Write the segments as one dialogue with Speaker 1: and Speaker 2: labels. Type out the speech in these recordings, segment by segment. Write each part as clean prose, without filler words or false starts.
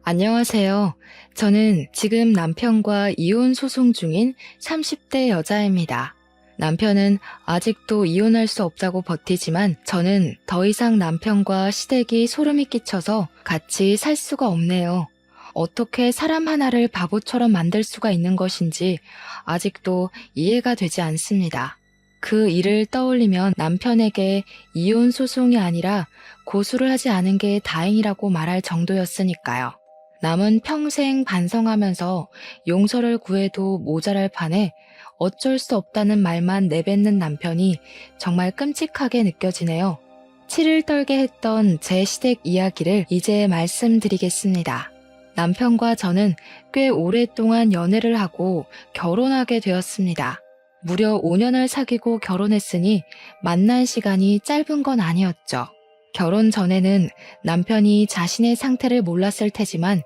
Speaker 1: 안녕하세요. 저는 지금 남편과 이혼 소송 중인 30대 여자입니다. 남편은 아직도 이혼할 수 없다고 버티지만 저는 더 이상 남편과 시댁이 소름이 끼쳐서 같이 살 수가 없네요. 어떻게 사람 하나를 바보처럼 만들 수가 있는 것인지 아직도 이해가 되지 않습니다. 그 일을 떠올리면 남편에게 이혼 소송이 아니라 고소를 하지 않은 게 다행이라고 말할 정도였으니까요. 남은 평생 반성하면서 용서를 구해도 모자랄 판에 어쩔 수 없다는 말만 내뱉는 남편이 정말 끔찍하게 느껴지네요. 치를 떨게 했던 제 시댁 이야기를 이제 말씀드리겠습니다. 남편과 저는 꽤 오랫동안 연애를 하고 결혼하게 되었습니다. 무려 5년을 사귀고 결혼했으니 만난 시간이 짧은 건 아니었죠. 결혼 전에는 남편이 자신의 상태를 몰랐을 테지만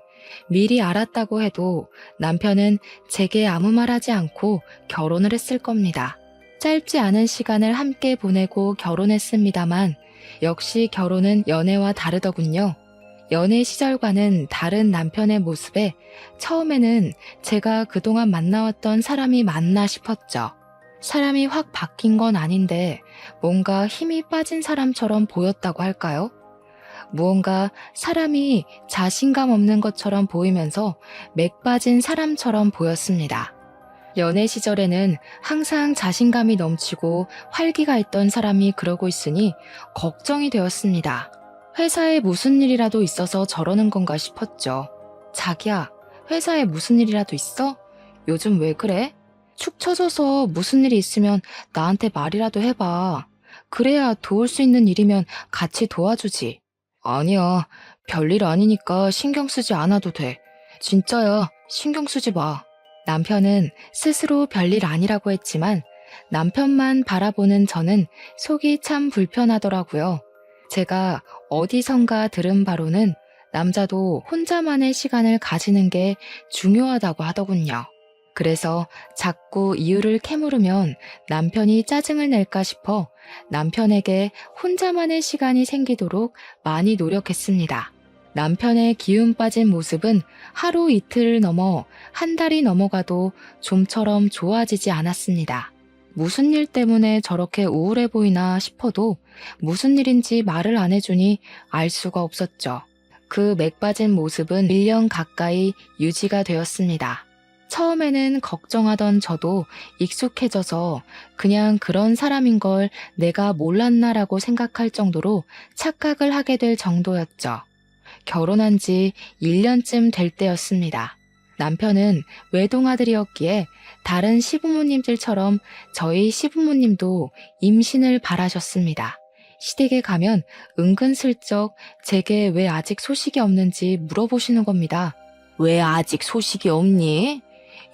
Speaker 1: 미리 알았다고 해도 남편은 제게 아무 말 하지 않고 결혼을 했을 겁니다. 짧지 않은 시간을 함께 보내고 결혼했습니다만 역시 결혼은 연애와 다르더군요. 연애 시절과는 다른 남편의 모습에 처음에는 제가 그동안 만나왔던 사람이 맞나 싶었죠. 사람이 확 바뀐 건 아닌데 뭔가 힘이 빠진 사람처럼 보였다고 할까요? 무언가 사람이 자신감 없는 것처럼 보이면서 맥 빠진 사람처럼 보였습니다. 연애 시절에는 항상 자신감이 넘치고 활기가 있던 사람이 그러고 있으니 걱정이 되었습니다. 회사에 무슨 일이라도 있어서 저러는 건가 싶었죠. 자기야, 회사에 무슨 일이라도 있어? 요즘 왜 그래? 축 처져서 무슨 일이 있으면 나한테 말이라도 해봐. 그래야 도울 수 있는 일이면 같이 도와주지. 아니야, 별일 아니니까 신경 쓰지 않아도 돼. 진짜야, 신경 쓰지 마. 남편은 스스로 별일 아니라고 했지만 남편만 바라보는 저는 속이 참 불편하더라고요. 제가 어디선가 들은 바로는 남자도 혼자만의 시간을 가지는 게 중요하다고 하더군요. 그래서 자꾸 이유를 캐물으면 남편이 짜증을 낼까 싶어 남편에게 혼자만의 시간이 생기도록 많이 노력했습니다. 남편의 기운 빠진 모습은 하루 이틀을 넘어 한 달이 넘어가도 좀처럼 좋아지지 않았습니다. 무슨 일 때문에 저렇게 우울해 보이나 싶어도 무슨 일인지 말을 안 해주니 알 수가 없었죠. 그 맥 빠진 모습은 1년 가까이 유지가 되었습니다. 처음에는 걱정하던 저도 익숙해져서 그냥 그런 사람인 걸 내가 몰랐나라고 생각할 정도로 착각을 하게 될 정도였죠. 결혼한 지 1년쯤 될 때였습니다. 남편은 외동아들이었기에 다른 시부모님들처럼 저희 시부모님도 임신을 바라셨습니다. 시댁에 가면 은근슬쩍 제게 왜 아직 소식이 없는지 물어보시는 겁니다. 왜 아직 소식이 없니?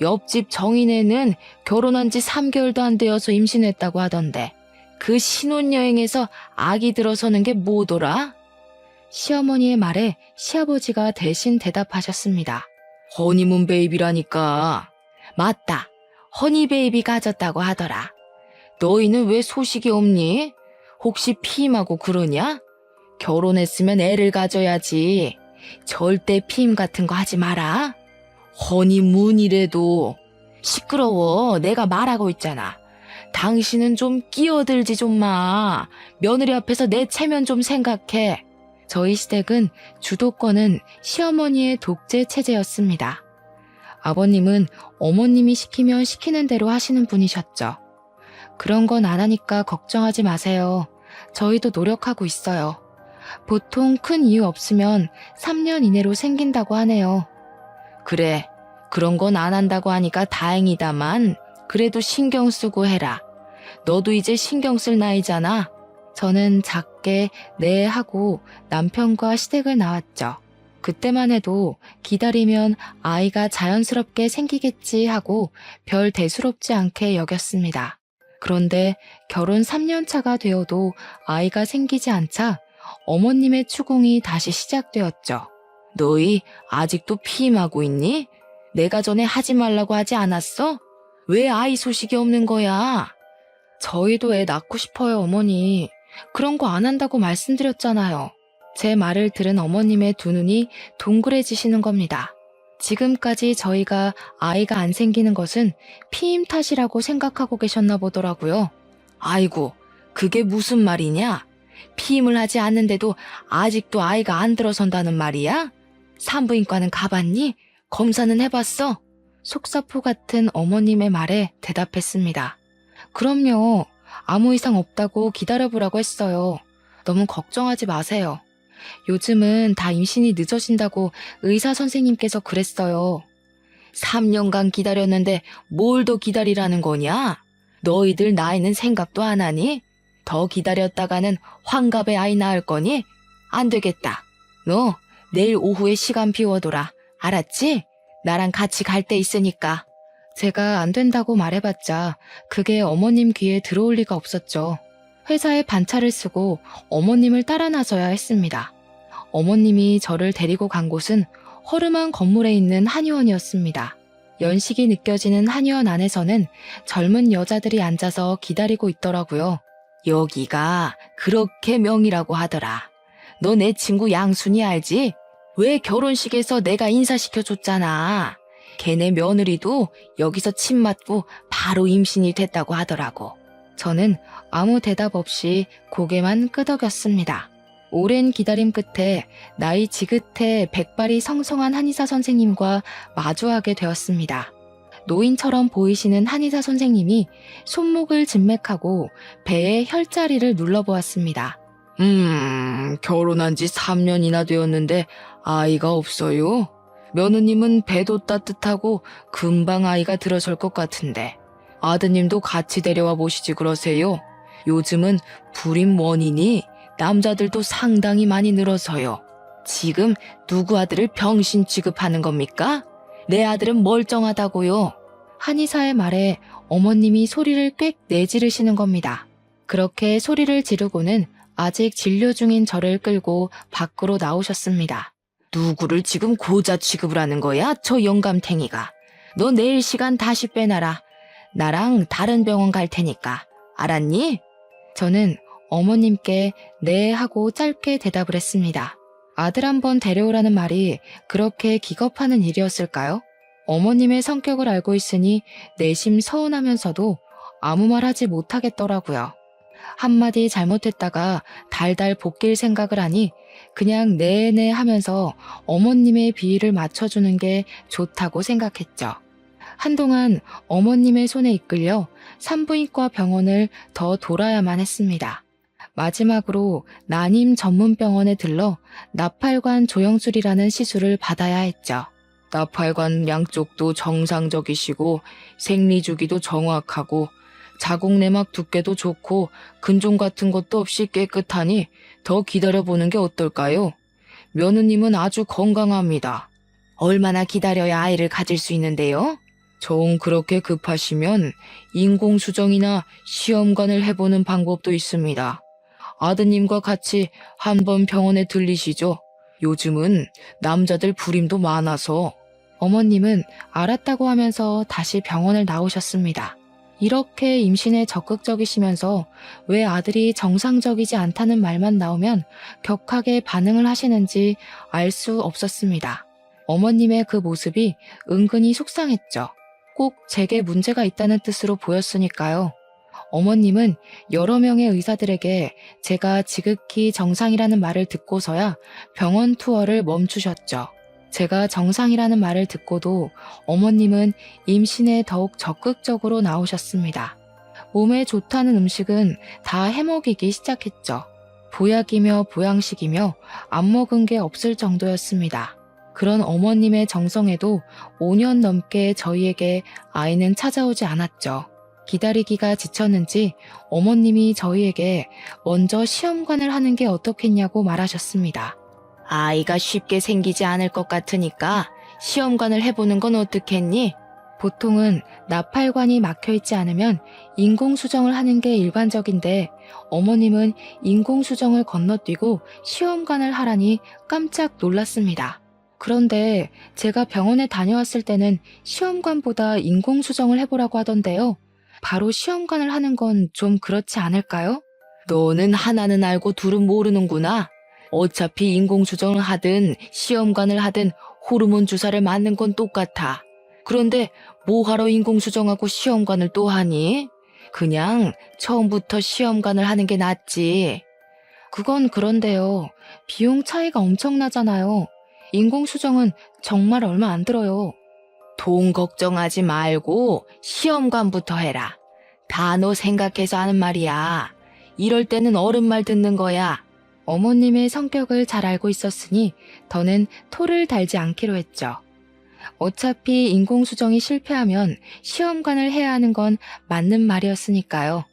Speaker 1: 옆집 정인애는 결혼한 지 3개월도 안 되어서 임신했다고 하던데 그 신혼여행에서 아기 들어서는 게 뭐더라? 시어머니의 말에 시아버지가 대신 대답하셨습니다. 허니문 베이비라니까. 맞다. 허니 베이비 가졌다고 하더라. 너희는 왜 소식이 없니? 혹시 피임하고 그러냐? 결혼했으면 애를 가져야지. 절대 피임 같은 거 하지 마라. 허니문이래도. 시끄러워. 내가 말하고 있잖아. 당신은 좀 끼어들지 좀 마. 며느리 앞에서 내 체면 좀 생각해. 저희 시댁은 주도권은 시어머니의 독재 체제였습니다. 아버님은 어머님이 시키면 시키는 대로 하시는 분이셨죠. 그런 건 안 하니까 걱정하지 마세요. 저희도 노력하고 있어요. 보통 큰 이유 없으면 3년 이내로 생긴다고 하네요. 그래, 그런 건 안 한다고 하니까 다행이다만 그래도 신경 쓰고 해라. 너도 이제 신경 쓸 나이잖아. 저는 작게 네 하고 남편과 시댁을 나왔죠. 그때만 해도 기다리면 아이가 자연스럽게 생기겠지 하고 별 대수롭지 않게 여겼습니다. 그런데 결혼 3년 차가 되어도 아이가 생기지 않자 어머님의 추궁이 다시 시작되었죠. 너희 아직도 피임하고 있니? 내가 전에 하지 말라고 하지 않았어? 왜 아이 소식이 없는 거야? 저희도 애 낳고 싶어요, 어머니. 그런 거 안 한다고 말씀드렸잖아요. 제 말을 들은 어머님의 두 눈이 동그래지시는 겁니다. 지금까지 저희가 아이가 안 생기는 것은 피임 탓이라고 생각하고 계셨나 보더라고요. 아이고, 그게 무슨 말이냐? 피임을 하지 않는데도 아직도 아이가 안 들어선다는 말이야? 산부인과는 가봤니? 검사는 해봤어? 속사포 같은 어머님의 말에 대답했습니다. 그럼요. 아무 이상 없다고 기다려보라고 했어요. 너무 걱정하지 마세요. 요즘은 다 임신이 늦어진다고 의사 선생님께서 그랬어요. 3년간 기다렸는데 뭘 더 기다리라는 거냐? 너희들 나이는 생각도 안 하니? 더 기다렸다가는 환갑에 아이 낳을 거니? 안 되겠다. 너 내일 오후에 시간 비워둬라. 알았지? 나랑 같이 갈 데 있으니까. 제가 안 된다고 말해봤자 그게 어머님 귀에 들어올 리가 없었죠. 회사에 반차를 쓰고 어머님을 따라 나서야 했습니다. 어머님이 저를 데리고 간 곳은 허름한 건물에 있는 한의원이었습니다. 연식이 느껴지는 한의원 안에서는 젊은 여자들이 앉아서 기다리고 있더라고요. 여기가 그렇게 명이라고 하더라. 너 내 친구 양순이 알지? 왜 결혼식에서 내가 인사시켜줬잖아. 걔네 며느리도 여기서 침 맞고 바로 임신이 됐다고 하더라고. 저는 아무 대답 없이 고개만 끄덕였습니다. 오랜 기다림 끝에 나이 지긋해 백발이 성성한 한의사 선생님과 마주하게 되었습니다. 노인처럼 보이시는 한의사 선생님이 손목을 진맥하고 배에 혈자리를 눌러보았습니다. 결혼한 지 3년이나 되었는데 아이가 없어요? 며느님은 배도 따뜻하고 금방 아이가 들어설 것 같은데 아드님도 같이 데려와 보시지 그러세요. 요즘은 불임 원인이 남자들도 상당히 많이 늘어서요. 지금 누구 아들을 병신 취급하는 겁니까? 내 아들은 멀쩡하다고요. 한의사의 말에 어머님이 소리를 꽥 내지르시는 겁니다. 그렇게 소리를 지르고는 아직 진료 중인 저를 끌고 밖으로 나오셨습니다. 누구를 지금 고자 취급을 하는 거야? 저 영감탱이가. 너 내일 시간 다시 빼놔라. 나랑 다른 병원 갈 테니까. 알았니? 저는 어머님께 네 하고 짧게 대답을 했습니다. 아들 한번 데려오라는 말이 그렇게 기겁하는 일이었을까요? 어머님의 성격을 알고 있으니 내심 서운하면서도 아무 말 하지 못하겠더라고요. 한마디 잘못했다가 달달 볶일 생각을 하니 그냥 네네 하면서 어머님의 비위를 맞춰주는 게 좋다고 생각했죠. 한동안 어머님의 손에 이끌려 산부인과 병원을 더 돌아야만 했습니다. 마지막으로 난임 전문병원에 들러 나팔관 조영술이라는 시술을 받아야 했죠. 나팔관 양쪽도 정상적이시고 생리주기도 정확하고 자궁 내막 두께도 좋고 근종 같은 것도 없이 깨끗하니 더 기다려보는 게 어떨까요? 며느님은 아주 건강합니다. 얼마나 기다려야 아이를 가질 수 있는데요? 정 그렇게 급하시면 인공수정이나 시험관을 해보는 방법도 있습니다. 아드님과 같이 한번 병원에 들리시죠. 요즘은 남자들 불임도 많아서. 어머님은 알았다고 하면서 다시 병원을 나오셨습니다. 이렇게 임신에 적극적이시면서 왜 아들이 정상적이지 않다는 말만 나오면 격하게 반응을 하시는지 알 수 없었습니다. 어머님의 그 모습이 은근히 속상했죠. 꼭 제게 문제가 있다는 뜻으로 보였으니까요. 어머님은 여러 명의 의사들에게 제가 지극히 정상이라는 말을 듣고서야 병원 투어를 멈추셨죠. 제가 정상이라는 말을 듣고도 어머님은 임신에 더욱 적극적으로 나오셨습니다. 몸에 좋다는 음식은 다 해먹이기 시작했죠. 보약이며 보양식이며 안 먹은 게 없을 정도였습니다. 그런 어머님의 정성에도 5년 넘게 저희에게 아이는 찾아오지 않았죠. 기다리기가 지쳤는지 어머님이 저희에게 먼저 시험관을 하는 게 어떻겠냐고 말하셨습니다. 아이가 쉽게 생기지 않을 것 같으니까 시험관을 해보는 건 어떻겠니? 보통은 나팔관이 막혀있지 않으면 인공수정을 하는 게 일반적인데 어머님은 인공수정을 건너뛰고 시험관을 하라니 깜짝 놀랐습니다. 그런데 제가 병원에 다녀왔을 때는 시험관보다 인공수정을 해보라고 하던데요. 바로 시험관을 하는 건 좀 그렇지 않을까요? 너는 하나는 알고 둘은 모르는구나. 어차피 인공수정을 하든 시험관을 하든 호르몬 주사를 맞는 건 똑같아. 그런데 뭐하러 인공수정하고 시험관을 또 하니? 그냥 처음부터 시험관을 하는 게 낫지. 그건 그런데요. 비용 차이가 엄청나잖아요. 인공수정은 정말 얼마 안 들어요. 돈 걱정하지 말고 시험관부터 해라. 다 너 생각해서 하는 말이야. 이럴 때는 어른 말 듣는 거야. 어머님의 성격을 잘 알고 있었으니 더는 토를 달지 않기로 했죠. 어차피 인공수정이 실패하면 시험관을 해야 하는 건 맞는 말이었으니까요.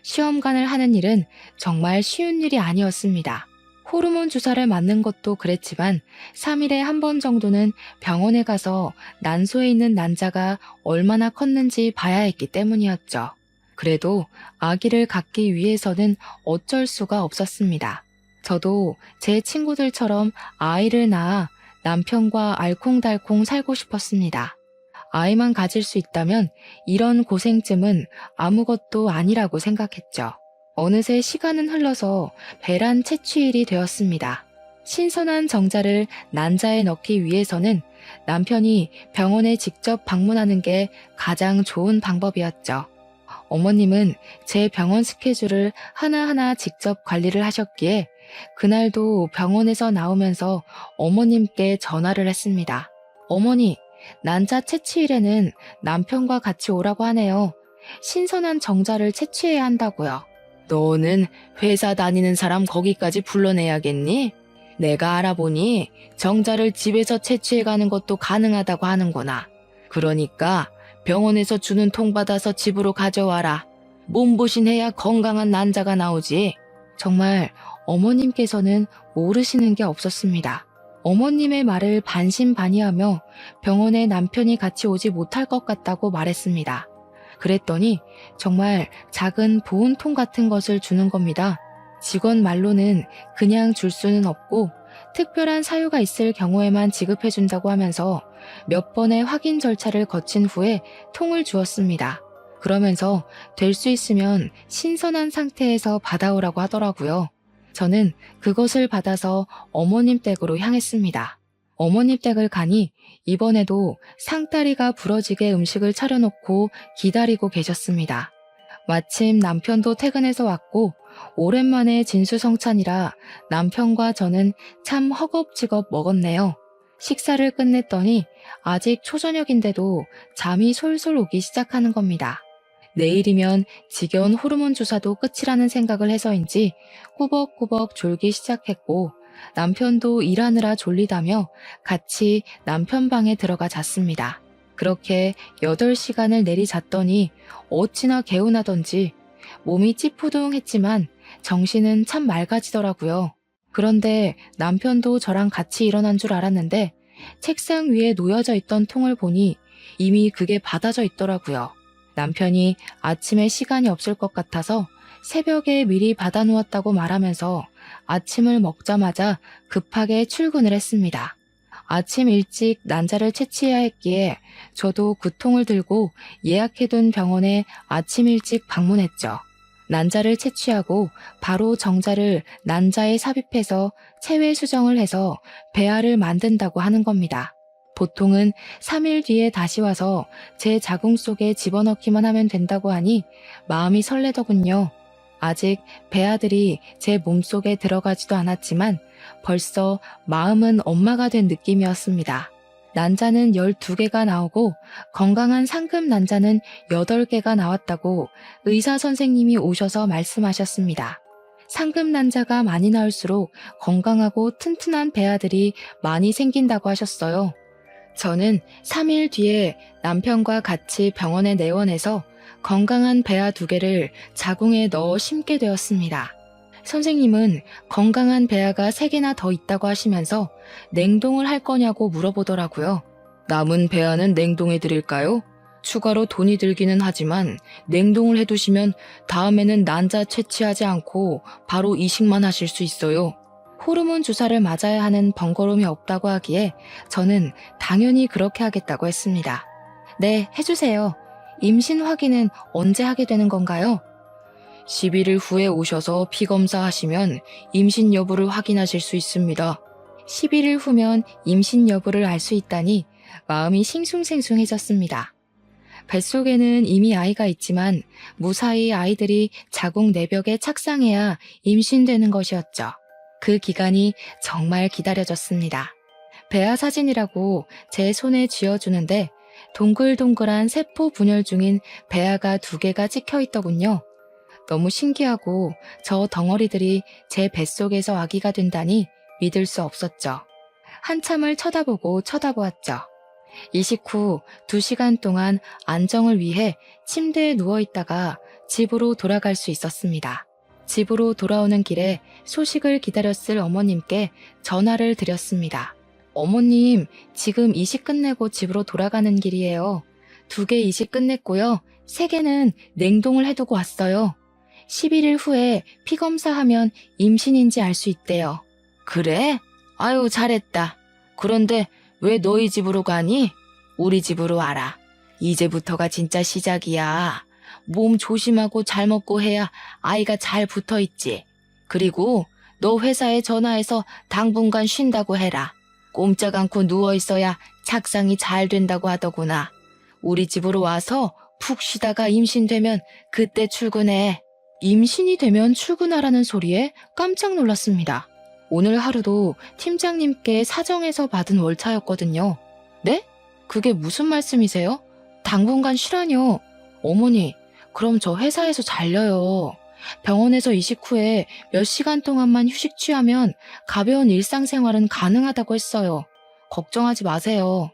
Speaker 1: 시험관을 하는 일은 정말 쉬운 일이 아니었습니다. 호르몬 주사를 맞는 것도 그랬지만 3일에 한 번 정도는 병원에 가서 난소에 있는 난자가 얼마나 컸는지 봐야 했기 때문이었죠. 그래도 아기를 갖기 위해서는 어쩔 수가 없었습니다. 저도 제 친구들처럼 아이를 낳아 남편과 알콩달콩 살고 싶었습니다. 아이만 가질 수 있다면 이런 고생쯤은 아무것도 아니라고 생각했죠. 어느새 시간은 흘러서 배란 채취일이 되었습니다. 신선한 정자를 난자에 넣기 위해서는 남편이 병원에 직접 방문하는 게 가장 좋은 방법이었죠. 어머님은 제 병원 스케줄을 하나하나 직접 관리를 하셨기에 그날도 병원에서 나오면서 어머님께 전화를 했습니다. 어머니, 난자 채취일에는 남편과 같이 오라고 하네요. 신선한 정자를 채취해야 한다고요. 너는 회사 다니는 사람 거기까지 불러내야겠니? 내가 알아보니 정자를 집에서 채취해가는 것도 가능하다고 하는구나. 그러니까 병원에서 주는 통 받아서 집으로 가져와라. 몸보신해야 건강한 난자가 나오지. 정말 어머님께서는 모르시는 게 없었습니다. 어머님의 말을 반신반의하며 병원에 남편이 같이 오지 못할 것 같다고 말했습니다. 그랬더니 정말 작은 보온통 같은 것을 주는 겁니다. 직원 말로는 그냥 줄 수는 없고 특별한 사유가 있을 경우에만 지급해준다고 하면서 몇 번의 확인 절차를 거친 후에 통을 주었습니다. 그러면서 될 수 있으면 신선한 상태에서 받아오라고 하더라고요. 저는 그것을 받아서 어머님 댁으로 향했습니다. 어머님 댁을 가니 이번에도 상다리가 부러지게 음식을 차려놓고 기다리고 계셨습니다. 마침 남편도 퇴근해서 왔고 오랜만에 진수성찬이라 남편과 저는 참 허겁지겁 먹었네요. 식사를 끝냈더니 아직 초저녁인데도 잠이 솔솔 오기 시작하는 겁니다. 내일이면 지겨운 호르몬 주사도 끝이라는 생각을 해서인지 꾸벅꾸벅 졸기 시작했고 남편도 일하느라 졸리다며 같이 남편 방에 들어가 잤습니다. 그렇게 8시간을 내리 잤더니 어찌나 개운하던지 몸이 찌푸둥했지만 정신은 참 맑아지더라고요. 그런데 남편도 저랑 같이 일어난 줄 알았는데 책상 위에 놓여져 있던 통을 보니 이미 그게 받아져 있더라고요. 남편이 아침에 시간이 없을 것 같아서 새벽에 미리 받아놓았다고 말하면서 아침을 먹자마자 급하게 출근을 했습니다. 아침 일찍 난자를 채취해야 했기에 저도 그 통을 들고 예약해둔 병원에 아침 일찍 방문했죠. 난자를 채취하고 바로 정자를 난자에 삽입해서 체외 수정을 해서 배아를 만든다고 하는 겁니다. 보통은 3일 뒤에 다시 와서 제 자궁 속에 집어넣기만 하면 된다고 하니 마음이 설레더군요. 아직 배아들이 제 몸속에 들어가지도 않았지만 벌써 마음은 엄마가 된 느낌이었습니다. 난자는 12개가 나오고 건강한 상금 난자는 8개가 나왔다고 의사 선생님이 오셔서 말씀하셨습니다. 상금 난자가 많이 나올수록 건강하고 튼튼한 배아들이 많이 생긴다고 하셨어요. 저는 3일 뒤에 남편과 같이 병원에 내원해서 건강한 배아 2개를 자궁에 넣어 심게 되었습니다. 선생님은 건강한 배아가 3개나 더 있다고 하시면서 냉동을 할 거냐고 물어보더라고요. 남은 배아는 냉동해 드릴까요? 추가로 돈이 들기는 하지만 냉동을 해두시면 다음에는 난자 채취하지 않고 바로 이식만 하실 수 있어요. 호르몬 주사를 맞아야 하는 번거로움이 없다고 하기에 저는 당연히 그렇게 하겠다고 했습니다. 네, 해주세요. 임신 확인은 언제 하게 되는 건가요? 11일 후에 오셔서 피검사하시면 임신 여부를 확인하실 수 있습니다. 11일 후면 임신 여부를 알 수 있다니 마음이 싱숭생숭해졌습니다. 뱃속에는 이미 아이가 있지만 무사히 아이들이 자궁 내벽에 착상해야 임신되는 것이었죠. 그 기간이 정말 기다려졌습니다. 배아 사진이라고 제 손에 쥐어주는데 동글동글한 세포 분열 중인 배아가 2개가 찍혀 있더군요. 너무 신기하고 저 덩어리들이 제 뱃속에서 아기가 된다니 믿을 수 없었죠. 한참을 쳐다보았죠. 이식 후 2시간 동안 안정을 위해 침대에 누워있다가 집으로 돌아갈 수 있었습니다. 집으로 돌아오는 길에 소식을 기다렸을 어머님께 전화를 드렸습니다. 어머님, 지금 이식 끝내고 집으로 돌아가는 길이에요. 2개 이식 끝냈고요. 3개는 냉동을 해두고 왔어요. 11일 후에 피검사하면 임신인지 알 수 있대요. 그래? 아유, 잘했다. 그런데 왜 너희 집으로 가니? 우리 집으로 와라. 이제부터가 진짜 시작이야. 몸 조심하고 잘 먹고 해야 아이가 잘 붙어있지. 그리고 너 회사에 전화해서 당분간 쉰다고 해라. 꼼짝 않고 누워있어야 착상이 잘 된다고 하더구나. 우리 집으로 와서 푹 쉬다가 임신되면 그때 출근해. 임신이 되면 출근하라는 소리에 깜짝 놀랐습니다. 오늘 하루도 팀장님께 사정해서 받은 월차였거든요. 네? 그게 무슨 말씀이세요? 당분간 쉬라뇨. 어머니, 그럼 저 회사에서 잘려요. 병원에서 이식 후에 몇 시간 동안만 휴식 취하면 가벼운 일상생활은 가능하다고 했어요. 걱정하지 마세요.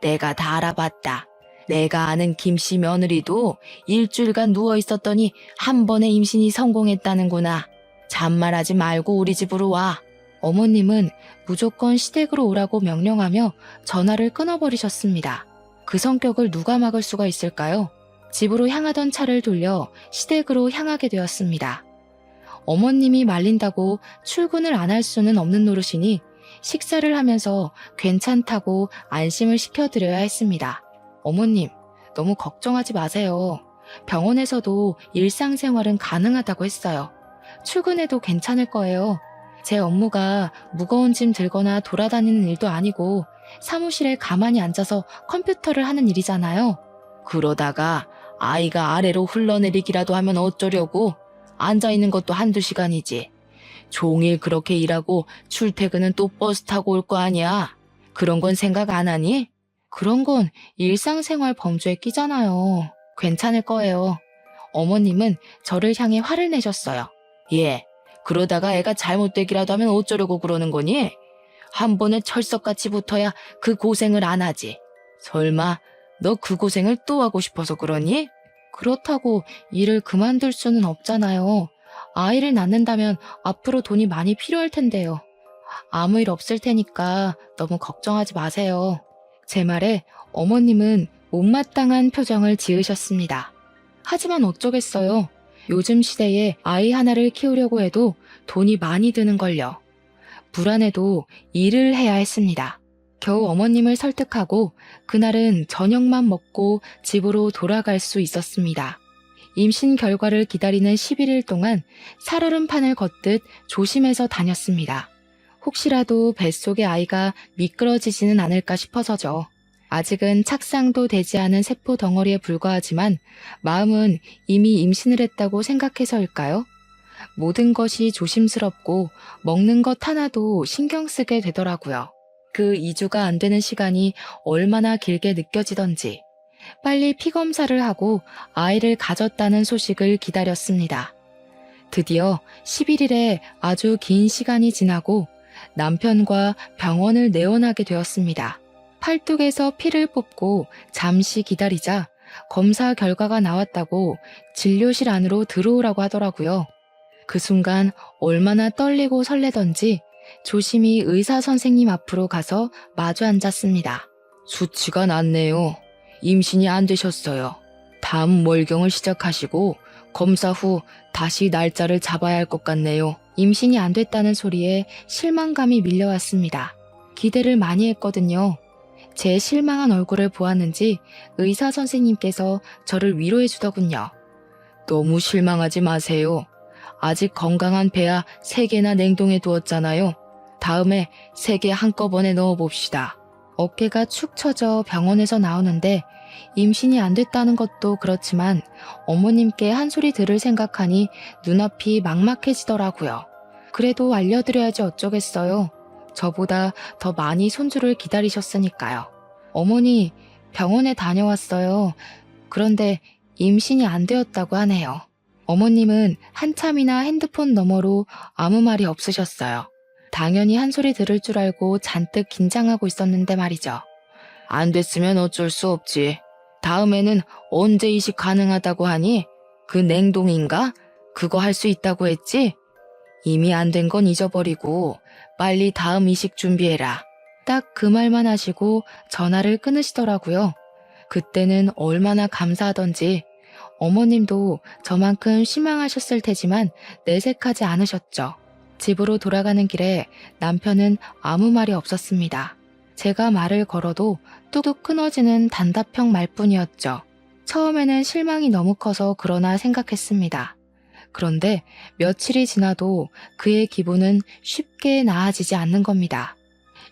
Speaker 1: 내가 다 알아봤다. 내가 아는 김씨 며느리도 일주일간 누워있었더니 한 번에 임신이 성공했다는구나. 잔말하지 말고 우리 집으로 와. 어머님은 무조건 시댁으로 오라고 명령하며 전화를 끊어버리셨습니다. 그 성격을 누가 막을 수가 있을까요? 집으로 향하던 차를 돌려 시댁으로 향하게 되었습니다. 어머님이 말린다고 출근을 안 할 수는 없는 노릇이니 식사를 하면서 괜찮다고 안심을 시켜드려야 했습니다. 어머님, 너무 걱정하지 마세요. 병원에서도 일상생활은 가능하다고 했어요. 출근해도 괜찮을 거예요. 제 업무가 무거운 짐 들거나 돌아다니는 일도 아니고 사무실에 가만히 앉아서 컴퓨터를 하는 일이잖아요. 그러다가 아이가 아래로 흘러내리기라도 하면 어쩌려고? 앉아있는 것도 1~2시간이지. 종일 그렇게 일하고 출퇴근은 또 버스 타고 올 거 아니야. 그런 건 생각 안 하니? 그런 건 일상생활 범주에 끼잖아요. 괜찮을 거예요. 어머님은 저를 향해 화를 내셨어요. 예, 그러다가 애가 잘못되기라도 하면 어쩌려고 그러는 거니? 한 번에 철석같이 붙어야 그 고생을 안 하지. 설마 너 그 고생을 또 하고 싶어서 그러니? 그렇다고 일을 그만둘 수는 없잖아요. 아이를 낳는다면 앞으로 돈이 많이 필요할 텐데요. 아무 일 없을 테니까 너무 걱정하지 마세요. 제 말에 어머님은 못마땅한 표정을 지으셨습니다. 하지만 어쩌겠어요. 요즘 시대에 아이 하나를 키우려고 해도 돈이 많이 드는걸요. 불안해도 일을 해야 했습니다. 겨우 어머님을 설득하고 그날은 저녁만 먹고 집으로 돌아갈 수 있었습니다. 임신 결과를 기다리는 11일 동안 살얼음판을 걷듯 조심해서 다녔습니다. 혹시라도 뱃속의 아이가 미끄러지지는 않을까 싶어서죠. 아직은 착상도 되지 않은 세포 덩어리에 불과하지만 마음은 이미 임신을 했다고 생각해서일까요? 모든 것이 조심스럽고 먹는 것 하나도 신경 쓰게 되더라고요. 그 2주가 안 되는 시간이 얼마나 길게 느껴지던지 빨리 피검사를 하고 아이를 가졌다는 소식을 기다렸습니다. 드디어 11일에 아주 긴 시간이 지나고 남편과 병원을 내원하게 되었습니다. 팔뚝에서 피를 뽑고 잠시 기다리자 검사 결과가 나왔다고 진료실 안으로 들어오라고 하더라고요. 그 순간 얼마나 떨리고 설레던지 조심히 의사 선생님 앞으로 가서 마주 앉았습니다. 수치가 낮네요. 임신이 안 되셨어요. 다음 월경을 시작하시고 검사 후 다시 날짜를 잡아야 할 것 같네요. 임신이 안 됐다는 소리에 실망감이 밀려왔습니다. 기대를 많이 했거든요. 제 실망한 얼굴을 보았는지 의사 선생님께서 저를 위로해 주더군요. 너무 실망하지 마세요. 아직 건강한 배야 3개나 냉동해 두었잖아요. 다음에 3개 한꺼번에 넣어봅시다. 어깨가 축 처져 병원에서 나오는데 임신이 안 됐다는 것도 그렇지만 어머님께 한 소리 들을 생각하니 눈앞이 막막해지더라고요. 그래도 알려드려야지 어쩌겠어요. 저보다 더 많이 손주를 기다리셨으니까요. 어머니, 병원에 다녀왔어요. 그런데 임신이 안 되었다고 하네요. 어머님은 한참이나 핸드폰 너머로 아무 말이 없으셨어요. 당연히 한 소리 들을 줄 알고 잔뜩 긴장하고 있었는데 말이죠. 안 됐으면 어쩔 수 없지. 다음에는 언제 이식 가능하다고 하니? 그 냉동인가? 그거 할 수 있다고 했지? 이미 안 된 건 잊어버리고 빨리 다음 이식 준비해라. 딱 그 말만 하시고 전화를 끊으시더라고요. 그때는 얼마나 감사하던지 어머님도 저만큼 실망하셨을 테지만 내색하지 않으셨죠. 집으로 돌아가는 길에 남편은 아무 말이 없었습니다. 제가 말을 걸어도 뚝뚝 끊어지는 단답형 말뿐이었죠. 처음에는 실망이 너무 커서 그러나 생각했습니다. 그런데 며칠이 지나도 그의 기분은 쉽게 나아지지 않는 겁니다.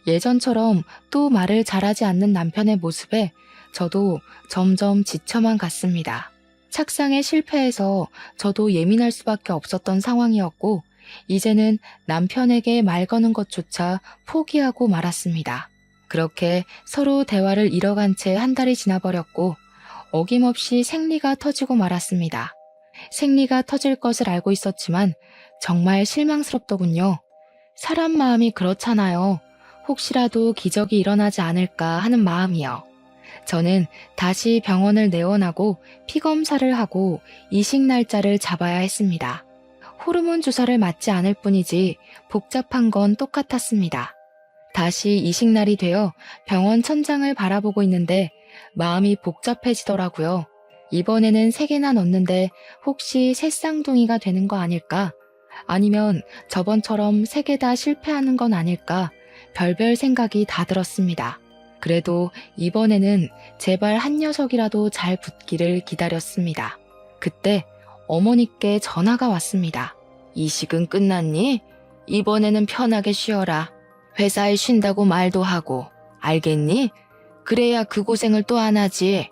Speaker 1: 예전처럼 또 말을 잘하지 않는 남편의 모습에 저도 점점 지쳐만 갔습니다. 착상에 실패해서 저도 예민할 수밖에 없었던 상황이었고 이제는 남편에게 말 거는 것조차 포기하고 말았습니다. 그렇게 서로 대화를 잃어간 채 한 달이 지나버렸고 어김없이 생리가 터지고 말았습니다. 생리가 터질 것을 알고 있었지만 정말 실망스럽더군요. 사람 마음이 그렇잖아요. 혹시라도 기적이 일어나지 않을까 하는 마음이요. 저는 다시 병원을 내원하고 피검사를 하고 이식 날짜를 잡아야 했습니다. 호르몬 주사를 맞지 않을 뿐이지 복잡한 건 똑같았습니다. 다시 이식날이 되어 병원 천장을 바라보고 있는데 마음이 복잡해지더라고요. 이번에는 3개나 넣는데 혹시 새 쌍둥이가 되는 거 아닐까? 아니면 저번처럼 3개 다 실패하는 건 아닐까? 별별 생각이 다 들었습니다. 그래도 이번에는 제발 한 녀석이라도 잘 붙기를 기다렸습니다. 그때 어머니께 전화가 왔습니다. 이식은 끝났니? 이번에는 편하게 쉬어라. 회사에 쉰다고 말도 하고, 알겠니? 그래야 그 고생을 또 안 하지.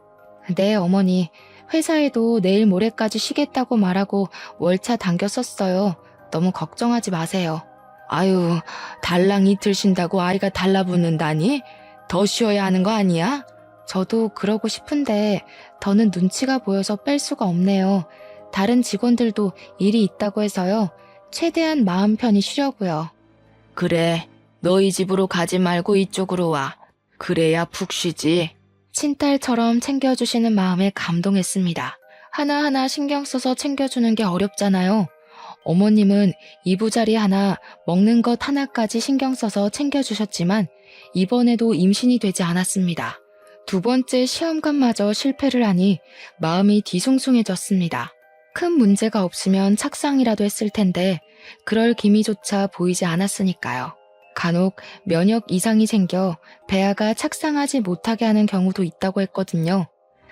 Speaker 1: 네, 어머니. 회사에도 내일 모레까지 쉬겠다고 말하고 월차 당겼었어요. 너무 걱정하지 마세요. 아유, 달랑 이틀 쉰다고 아이가 달라붙는다니? 더 쉬어야 하는 거 아니야? 저도 그러고 싶은데 더는 눈치가 보여서 뺄 수가 없네요. 다른 직원들도 일이 있다고 해서요. 최대한 마음 편히 쉬려고요. 그래, 너희 집으로 가지 말고 이쪽으로 와. 그래야 푹 쉬지. 친딸처럼 챙겨주시는 마음에 감동했습니다. 하나하나 신경 써서 챙겨주는 게 어렵잖아요. 어머님은 이부자리 하나, 먹는 것 하나까지 신경 써서 챙겨주셨지만 이번에도 임신이 되지 않았습니다. 2번째 시험관마저 실패를 하니 마음이 뒤숭숭해졌습니다. 큰 문제가 없으면 착상이라도 했을 텐데 그럴 기미조차 보이지 않았으니까요. 간혹 면역 이상이 생겨 배아가 착상하지 못하게 하는 경우도 있다고 했거든요.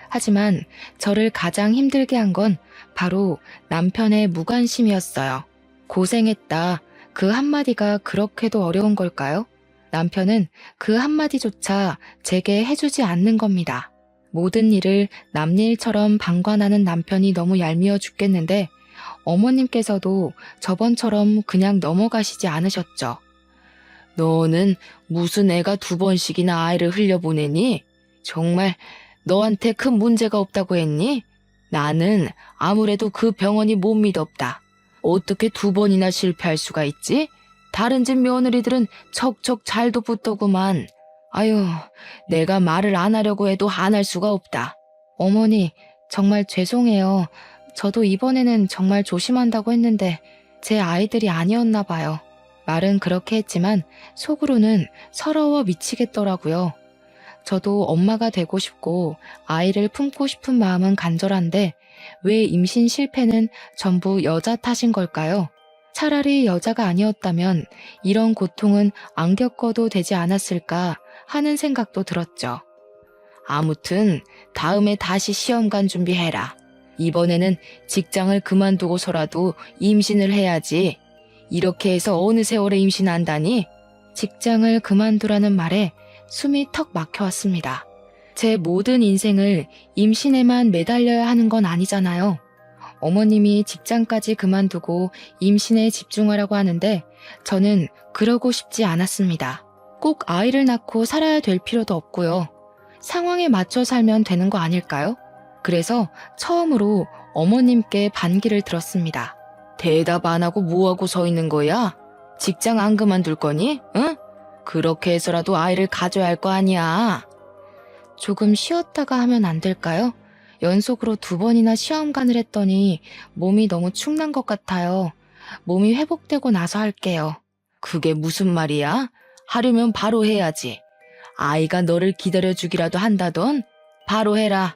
Speaker 1: 하지만 저를 가장 힘들게 한 건 바로 남편의 무관심이었어요. 고생했다. 그 한마디가 그렇게도 어려운 걸까요? 남편은 그 한마디조차 제게 해주지 않는 겁니다. 모든 일을 남 일처럼 방관하는 남편이 너무 얄미워 죽겠는데 어머님께서도 저번처럼 그냥 넘어가시지 않으셨죠. 너는 무슨 애가 2번씩이나 아이를 흘려보내니? 정말 너한테 큰 문제가 없다고 했니? 나는 아무래도 그 병원이 못 믿었다. 어떻게 2번이나 실패할 수가 있지? 다른 집 며느리들은 척척 잘도 붙더구만. 아유, 내가 말을 안 하려고 해도 안 할 수가 없다. 어머니, 정말 죄송해요. 저도 이번에는 정말 조심한다고 했는데 제 아이들이 아니었나 봐요. 말은 그렇게 했지만 속으로는 서러워 미치겠더라고요. 저도 엄마가 되고 싶고 아이를 품고 싶은 마음은 간절한데 왜 임신 실패는 전부 여자 탓인 걸까요? 차라리 여자가 아니었다면 이런 고통은 안 겪어도 되지 않았을까 하는 생각도 들었죠. 아무튼 다음에 다시 시험관 준비해라. 이번에는 직장을 그만두고서라도 임신을 해야지. 이렇게 해서 어느 세월에 임신한다니? 직장을 그만두라는 말에 숨이 턱 막혀왔습니다. 제 모든 인생을 임신에만 매달려야 하는 건 아니잖아요. 어머님이 직장까지 그만두고 임신에 집중하라고 하는데 저는 그러고 싶지 않았습니다. 꼭 아이를 낳고 살아야 될 필요도 없고요. 상황에 맞춰 살면 되는 거 아닐까요? 그래서 처음으로 어머님께 반기를 들었습니다. 대답 안 하고 뭐하고 서 있는 거야? 직장 안 그만둘 거니? 응? 그렇게 해서라도 아이를 가져야 할 거 아니야. 조금 쉬었다가 하면 안 될까요? 연속으로 2번이나 시험관을 했더니 몸이 너무 축난 것 같아요. 몸이 회복되고 나서 할게요. 그게 무슨 말이야? 하려면 바로 해야지. 아이가 너를 기다려주기라도 한다던? 바로 해라.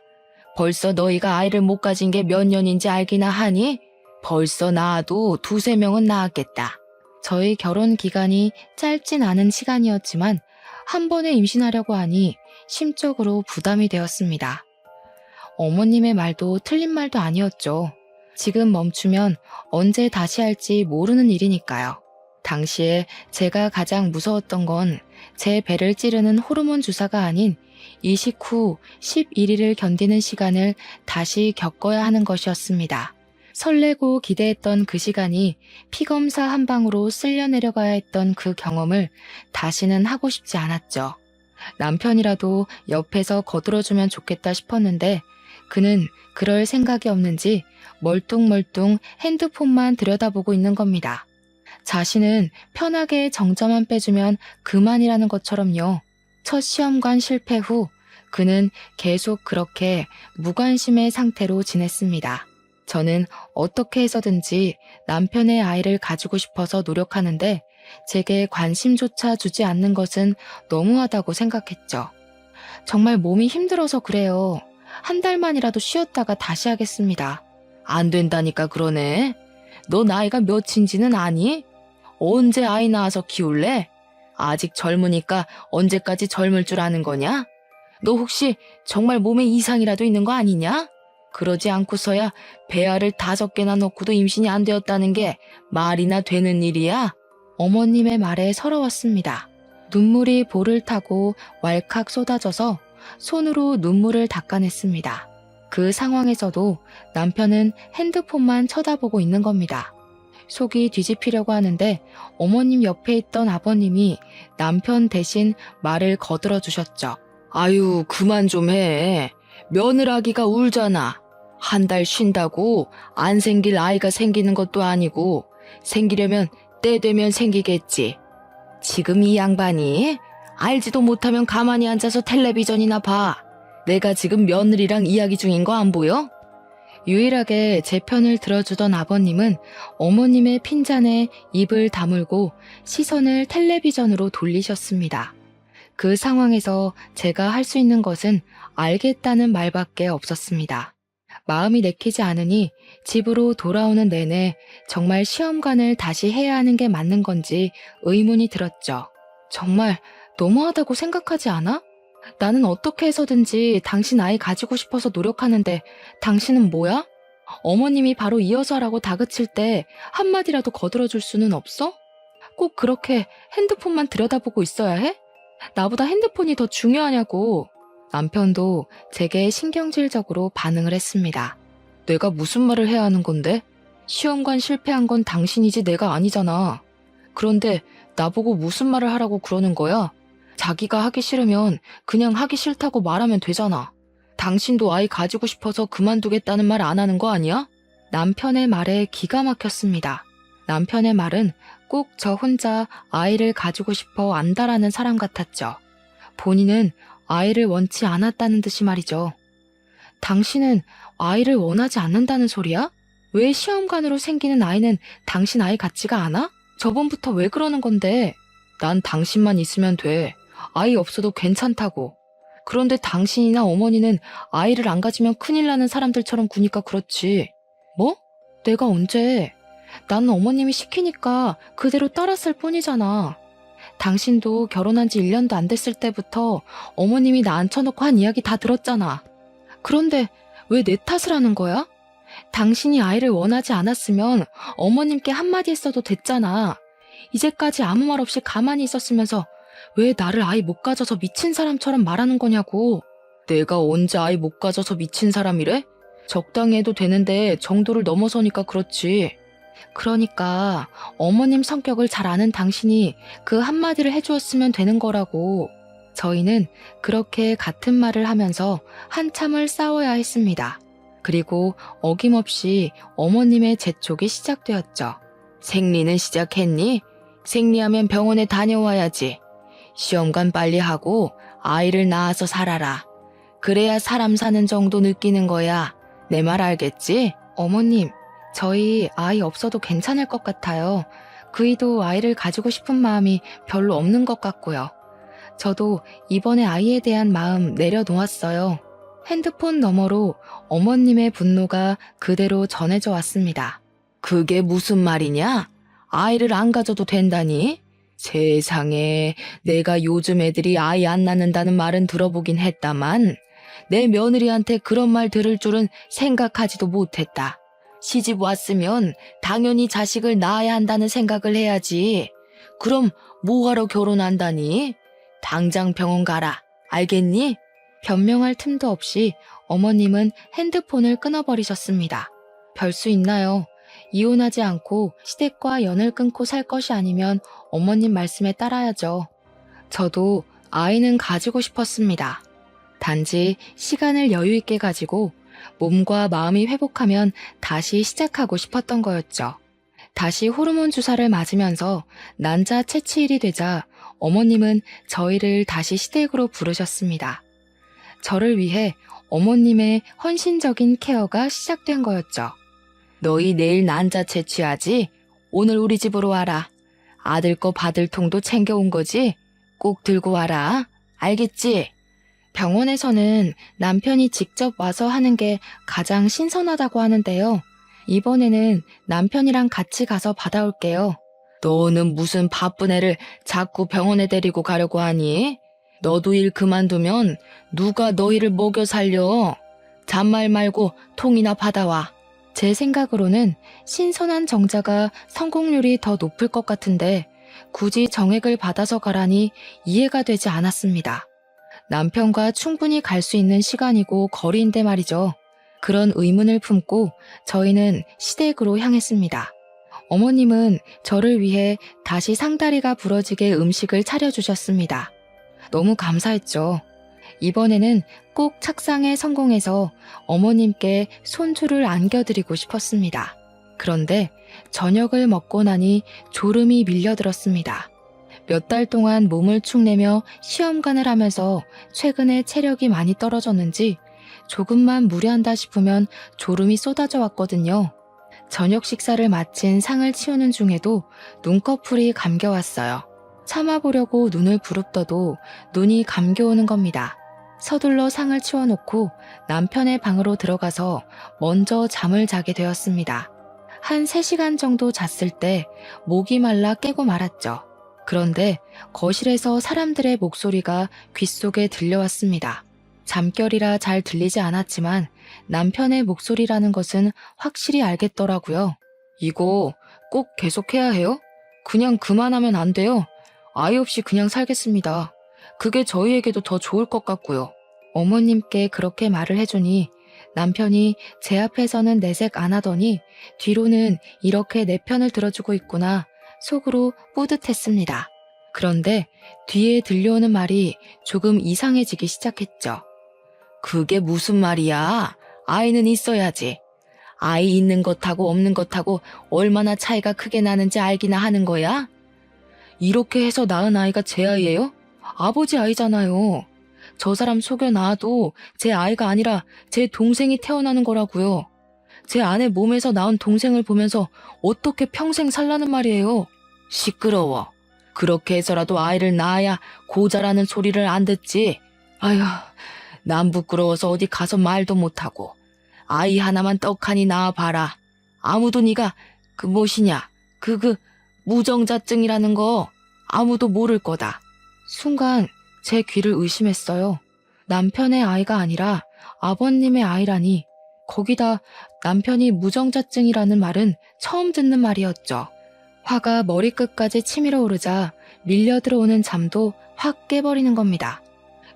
Speaker 1: 벌써 너희가 아이를 못 가진 게 몇 년인지 알기나 하니? 벌써 낳아도 2-3명은 낳았겠다. 저희 결혼 기간이 짧진 않은 시간이었지만 한 번에 임신하려고 하니 심적으로 부담이 되었습니다. 어머님의 말도 틀린 말도 아니었죠. 지금 멈추면 언제 다시 할지 모르는 일이니까요. 당시에 제가 가장 무서웠던 건 제 배를 찌르는 호르몬 주사가 아닌 이식 후 11일을 견디는 시간을 다시 겪어야 하는 것이었습니다. 설레고 기대했던 그 시간이 피검사 한 방으로 쓸려내려가야 했던 그 경험을 다시는 하고 싶지 않았죠. 남편이라도 옆에서 거들어주면 좋겠다 싶었는데 그는 그럴 생각이 없는지 멀뚱멀뚱 핸드폰만 들여다보고 있는 겁니다. 자신은 편하게 정자만 빼주면 그만이라는 것처럼요. 첫 시험관 실패 후 그는 계속 그렇게 무관심의 상태로 지냈습니다. 저는 어떻게 해서든지 남편의 아이를 가지고 싶어서 노력하는데 제게 관심조차 주지 않는 것은 너무하다고 생각했죠. 정말 몸이 힘들어서 그래요. 한 달만이라도 쉬었다가 다시 하겠습니다. 안 된다니까 그러네. 너 나이가 몇인지는 아니? 언제 아이 낳아서 키울래? 아직 젊으니까 언제까지 젊을 줄 아는 거냐? 너 혹시 정말 몸에 이상이라도 있는 거 아니냐? 그러지 않고서야 배알을 5개나 넣고도 임신이 안 되었다는 게 말이나 되는 일이야? 어머님의 말에 서러웠습니다. 눈물이 볼을 타고 왈칵 쏟아져서 손으로 눈물을 닦아냈습니다. 그 상황에서도 남편은 핸드폰만 쳐다보고 있는 겁니다. 속이 뒤집히려고 하는데 어머님 옆에 있던 아버님이 남편 대신 말을 거들어 주셨죠. 아유, 그만 좀 해. 며느라기가 울잖아. 한 달 쉰다고 안 생길 아이가 생기는 것도 아니고 생기려면 때 되면 생기겠지. 지금 이 양반이 알지도 못하면 가만히 앉아서 텔레비전이나 봐. 내가 지금 며느리랑 이야기 중인 거 안 보여? 유일하게 제 편을 들어주던 아버님은 어머님의 핀잔에 입을 다물고 시선을 텔레비전으로 돌리셨습니다. 그 상황에서 제가 할 수 있는 것은 알겠다는 말밖에 없었습니다. 마음이 내키지 않으니 집으로 돌아오는 내내 정말 시험관을 다시 해야 하는 게 맞는 건지 의문이 들었죠. 정말 너무하다고 생각하지 않아? 나는 어떻게 해서든지 당신 아이 가지고 싶어서 노력하는데 당신은 뭐야? 어머님이 바로 이어서 하라고 다그칠 때 한마디라도 거들어줄 수는 없어? 꼭 그렇게 핸드폰만 들여다보고 있어야 해? 나보다 핸드폰이 더 중요하냐고. 남편도 제게 신경질적으로 반응을 했습니다. 내가 무슨 말을 해야 하는 건데? 시험관 실패한 건 당신이지 내가 아니잖아. 그런데 나보고 무슨 말을 하라고 그러는 거야? 자기가 하기 싫으면 그냥 하기 싫다고 말하면 되잖아. 당신도 아이 가지고 싶어서 그만두겠다는 말 안 하는 거 아니야? 남편의 말에 기가 막혔습니다. 남편의 말은 꼭 저 혼자 아이를 가지고 싶어 안다라는 사람 같았죠. 본인은 아이를 원치 않았다는 듯이 말이죠. 당신은 아이를 원하지 않는다는 소리야? 왜 시험관으로 생기는 아이는 당신 아이 같지가 않아? 저번부터 왜 그러는 건데? 난 당신만 있으면 돼. 아이 없어도 괜찮다고. 그런데 당신이나 어머니는 아이를 안 가지면 큰일 나는 사람들처럼 구니까 그렇지. 뭐? 내가 언제? 나는 어머님이 시키니까 그대로 따랐을 뿐이잖아. 당신도 결혼한 지 1년도 안 됐을 때부터 어머님이 나 앉혀놓고 한 이야기 다 들었잖아. 그런데 왜 내 탓을 하는 거야? 당신이 아이를 원하지 않았으면 어머님께 한마디 했어도 됐잖아. 이제까지 아무 말 없이 가만히 있었으면서 왜 나를 아이 못 가져서 미친 사람처럼 말하는 거냐고. 내가 언제 아이 못 가져서 미친 사람이래? 적당히 해도 되는데 정도를 넘어서니까 그렇지. 그러니까 어머님 성격을 잘 아는 당신이 그 한마디를 해주었으면 되는 거라고. 저희는 그렇게 같은 말을 하면서 한참을 싸워야 했습니다. 그리고 어김없이 어머님의 재촉이 시작되었죠. 생리는 시작했니? 생리하면 병원에 다녀와야지. 시험관 빨리 하고 아이를 낳아서 살아라. 그래야 사람 사는 정도 느끼는 거야. 내 말 알겠지? 어머님, 저희 아이 없어도 괜찮을 것 같아요. 그이도 아이를 가지고 싶은 마음이 별로 없는 것 같고요. 저도 이번에 아이에 대한 마음 내려놓았어요. 핸드폰 너머로 어머님의 분노가 그대로 전해져 왔습니다. 그게 무슨 말이냐? 아이를 안 가져도 된다니? 세상에, 내가 요즘 애들이 아이 안 낳는다는 말은 들어보긴 했다만 내 며느리한테 그런 말 들을 줄은 생각하지도 못했다. 시집 왔으면 당연히 자식을 낳아야 한다는 생각을 해야지. 그럼 뭐하러 결혼한다니? 당장 병원 가라. 알겠니? 변명할 틈도 없이 어머님은 핸드폰을 끊어버리셨습니다. 별 수 있나요? 이혼하지 않고 시댁과 연을 끊고 살 것이 아니면 어머님 말씀에 따라야죠. 저도 아이는 가지고 싶었습니다. 단지 시간을 여유 있게 가지고 몸과 마음이 회복하면 다시 시작하고 싶었던 거였죠. 다시 호르몬 주사를 맞으면서 난자 채취일이 되자 어머님은 저희를 다시 시댁으로 부르셨습니다. 저를 위해 어머님의 헌신적인 케어가 시작된 거였죠. 너희 내일 난자 채취하지? 오늘 우리 집으로 와라. 아들 거 받을 통도 챙겨온 거지? 꼭 들고 와라. 알겠지? 병원에서는 남편이 직접 와서 하는 게 가장 신선하다고 하는데요. 이번에는 남편이랑 같이 가서 받아올게요. 너는 무슨 바쁜 애를 자꾸 병원에 데리고 가려고 하니? 너도 일 그만두면 누가 너희를 먹여 살려? 잔말 말고 통이나 받아와. 제 생각으로는 신선한 정자가 성공률이 더 높을 것 같은데 굳이 정액을 받아서 가라니 이해가 되지 않았습니다. 남편과 충분히 갈 수 있는 시간이고 거리인데 말이죠. 그런 의문을 품고 저희는 시댁으로 향했습니다. 어머님은 저를 위해 다시 상다리가 부러지게 음식을 차려주셨습니다. 너무 감사했죠. 이번에는 꼭 착상에 성공해서 어머님께 손주를 안겨드리고 싶었습니다. 그런데 저녁을 먹고 나니 졸음이 밀려들었습니다. 몇 달 동안 몸을 축내며 시험관을 하면서 최근에 체력이 많이 떨어졌는지 조금만 무리한다 싶으면 졸음이 쏟아져 왔거든요. 저녁 식사를 마친 상을 치우는 중에도 눈꺼풀이 감겨왔어요. 참아보려고 눈을 부릅떠도 눈이 감겨오는 겁니다. 서둘러 상을 치워놓고 남편의 방으로 들어가서 먼저 잠을 자게 되었습니다. 한 3시간 정도 잤을 때 목이 말라 깨고 말았죠. 그런데 거실에서 사람들의 목소리가 귓속에 들려왔습니다. 잠결이라 잘 들리지 않았지만 남편의 목소리라는 것은 확실히 알겠더라고요. 이거 꼭 계속해야 해요? 그냥 그만하면 안 돼요. 아이 없이 그냥 살겠습니다. 그게 저희에게도 더 좋을 것 같고요. 어머님께 그렇게 말을 해주니 남편이 제 앞에서는 내색 안 하더니 뒤로는 이렇게 내 편을 들어주고 있구나 속으로 뿌듯했습니다. 그런데 뒤에 들려오는 말이 조금 이상해지기 시작했죠. 그게 무슨 말이야? 아이는 있어야지. 아이 있는 것하고 없는 것하고 얼마나 차이가 크게 나는지 알기나 하는 거야? 이렇게 해서 낳은 아이가 제 아이예요? 아버지 아이잖아요. 저 사람 속여 낳아도 제 아이가 아니라 제 동생이 태어나는 거라고요. 제 아내 몸에서 나온 동생을 보면서 어떻게 평생 살라는 말이에요. 시끄러워. 그렇게 해서라도 아이를 낳아야 고자라는 소리를 안 듣지. 아휴, 난 부끄러워서 어디 가서 말도 못하고. 아이 하나만 떡하니 낳아봐라. 아무도 네가 그 무엇이냐, 무정자증이라는 거 아무도 모를 거다. 순간 제 귀를 의심했어요. 남편의 아이가 아니라 아버님의 아이라니 거기다 남편이 무정자증이라는 말은 처음 듣는 말이었죠. 화가 머리끝까지 치밀어 오르자 밀려 들어오는 잠도 확 깨버리는 겁니다.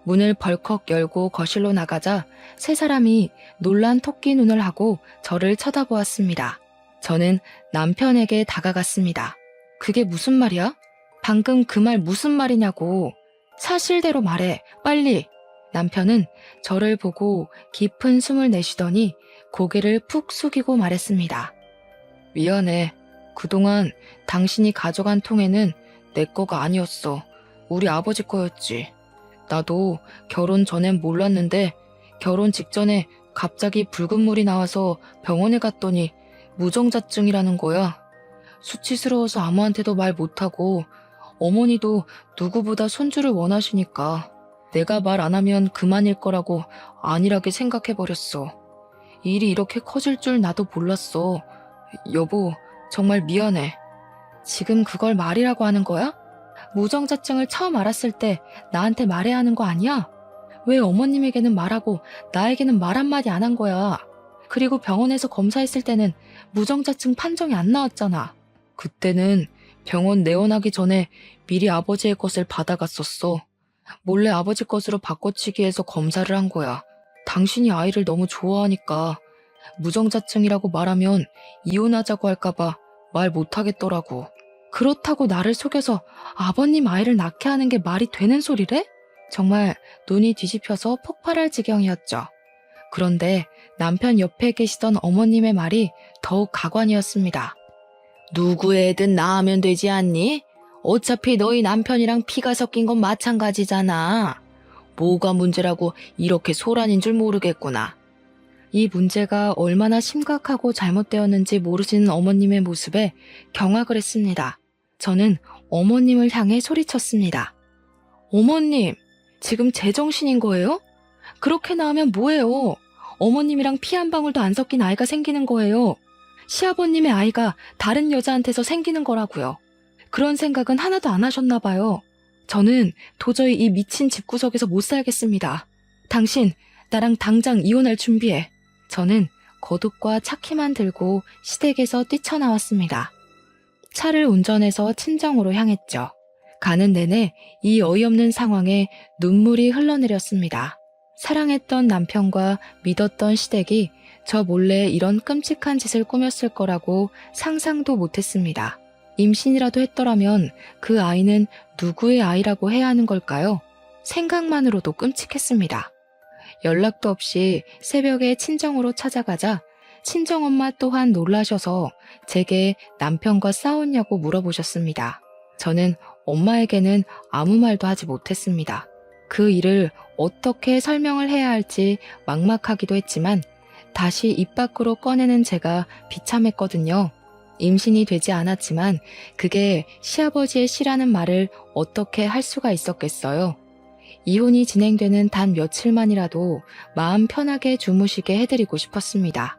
Speaker 1: 문을 벌컥 열고 거실로 나가자 세 사람이 놀란 토끼 눈을 하고 저를 쳐다보았습니다. 저는 남편에게 다가갔습니다. 그게 무슨 말이야? 방금 그 말 무슨 말이냐고. 사실대로 말해, 빨리. 남편은 저를 보고 깊은 숨을 내쉬더니 고개를 푹 숙이고 말했습니다. 미안해. 그동안 당신이 가져간 통에는 내 거가 아니었어. 우리 아버지 거였지. 나도 결혼 전엔 몰랐는데 결혼 직전에 갑자기 붉은 물이 나와서 병원에 갔더니 무정자증이라는 거야. 수치스러워서 아무한테도 말 못하고 어머니도 누구보다 손주를 원하시니까 내가 말 안 하면 그만일 거라고 안일하게 생각해버렸어. 일이 이렇게 커질 줄 나도 몰랐어. 여보, 정말 미안해. 지금 그걸 말이라고 하는 거야? 무정자증을 처음 알았을 때 나한테 말해야 하는 거 아니야? 왜 어머님에게는 말하고 나에게는 말 한마디 안 한 거야? 그리고 병원에서 검사했을 때는 무정자증 판정이 안 나왔잖아. 그때는 병원 내원하기 전에 미리 아버지의 것을 받아갔었어. 몰래 아버지 것으로 바꿔치기 해서 검사를 한 거야. 당신이 아이를 너무 좋아하니까 무정자증이라고 말하면 이혼하자고 할까봐 말 못하겠더라고. 그렇다고 나를 속여서 아버님 아이를 낳게 하는 게 말이 되는 소리래? 정말 눈이 뒤집혀서 폭발할 지경이었죠. 그런데 남편 옆에 계시던 어머님의 말이 더욱 가관이었습니다. 누구 애든 낳으면 되지 않니? 어차피 너희 남편이랑 피가 섞인 건 마찬가지잖아. 뭐가 문제라고 이렇게 소란인 줄 모르겠구나. 이 문제가 얼마나 심각하고 잘못되었는지 모르시는 어머님의 모습에 경악을 했습니다. 저는 어머님을 향해 소리쳤습니다. 어머님, 지금 제정신인 거예요? 그렇게 나오면 뭐예요? 어머님이랑 피 한 방울도 안 섞인 아이가 생기는 거예요. 시아버님의 아이가 다른 여자한테서 생기는 거라고요. 그런 생각은 하나도 안 하셨나 봐요. 저는 도저히 이 미친 집구석에서 못 살겠습니다. 당신, 나랑 당장 이혼할 준비해. 저는 거둑과 차키만 들고 시댁에서 뛰쳐나왔습니다. 차를 운전해서 친정으로 향했죠. 가는 내내 이 어이없는 상황에 눈물이 흘러내렸습니다. 사랑했던 남편과 믿었던 시댁이 저 몰래 이런 끔찍한 짓을 꾸몄을 거라고 상상도 못했습니다. 임신이라도 했더라면 그 아이는 누구의 아이라고 해야 하는 걸까요? 생각만으로도 끔찍했습니다. 연락도 없이 새벽에 친정으로 찾아가자 친정엄마 또한 놀라셔서 제게 남편과 싸웠냐고 물어보셨습니다. 저는 엄마에게는 아무 말도 하지 못했습니다. 그 일을 어떻게 설명을 해야 할지 막막하기도 했지만 다시 입 밖으로 꺼내는 제가 비참했거든요. 임신이 되지 않았지만 그게 시아버지의 시라는 말을 어떻게 할 수가 있었겠어요. 이혼이 진행되는 단 며칠만이라도 마음 편하게 주무시게 해드리고 싶었습니다.